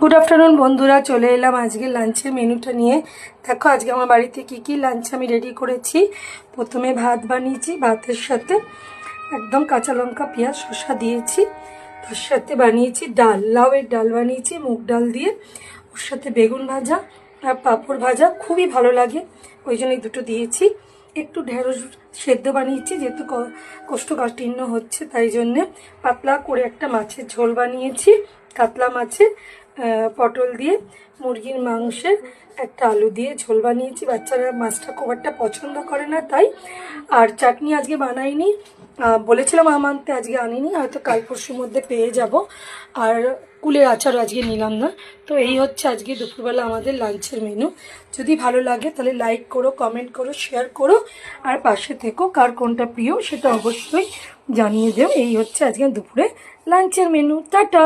Good afternoon বন্ধুরা, চলে এলাম আজকে লাঞ্চের মেনুটা নিয়ে। দেখো আজকে আমার বাড়িতে কি লাঞ্চ আমি রেডি করেছি। প্রথমে ভাত বানিয়েছি, ভাতের সাথে একদম কাঁচা লঙ্কা পেঁয়াজ শসা দিয়েছি। তার সাথে বানিয়েছি ডাল, লাউয়ের ডাল বানিয়েছি মুগ ডাল দিয়ে। ওর সাথে বেগুন ভাজা আর পাঁপড় ভাজা, খুবই ভালো লাগে, ওই জন্যই দুটো দিয়েছি। একটু ঢেঁড়স সেদ্ধ বানিয়েছি, যেহেতু কোষ্ঠকাঠিন্য হচ্ছে তাই জন্যে। পাতলা করে একটা মাছের ঝোল বানিয়েছি, কাতলা মাছের, পটল দিয়ে, মুরগির মাংসের একটা আলু দিয়ে ঝোল বানিয়েছি। বাচ্চারা মাছটা খুব একটা পছন্দ করে না তাই। আর চাটনি আজকে বানাইনি, বলেছিলাম আনতে, আজকে আনিনি, হয়তো কাল পরশুর মধ্যে পেয়ে যাব। আর কুলের আচারও আজকে নিলাম না। তো এই হচ্ছে আজকে দুপুরবেলা আমাদের লাঞ্চের মেনু। যদি ভালো লাগে তাহলে লাইক করো, কমেন্ট করো, শেয়ার করো, আর পাশে থেকো। কার কোনটা প্রিয় সেটা অবশ্যই জানিয়ে দেও। এই হচ্ছে আজকে দুপুরে লাঞ্চের মেনু। টাটা।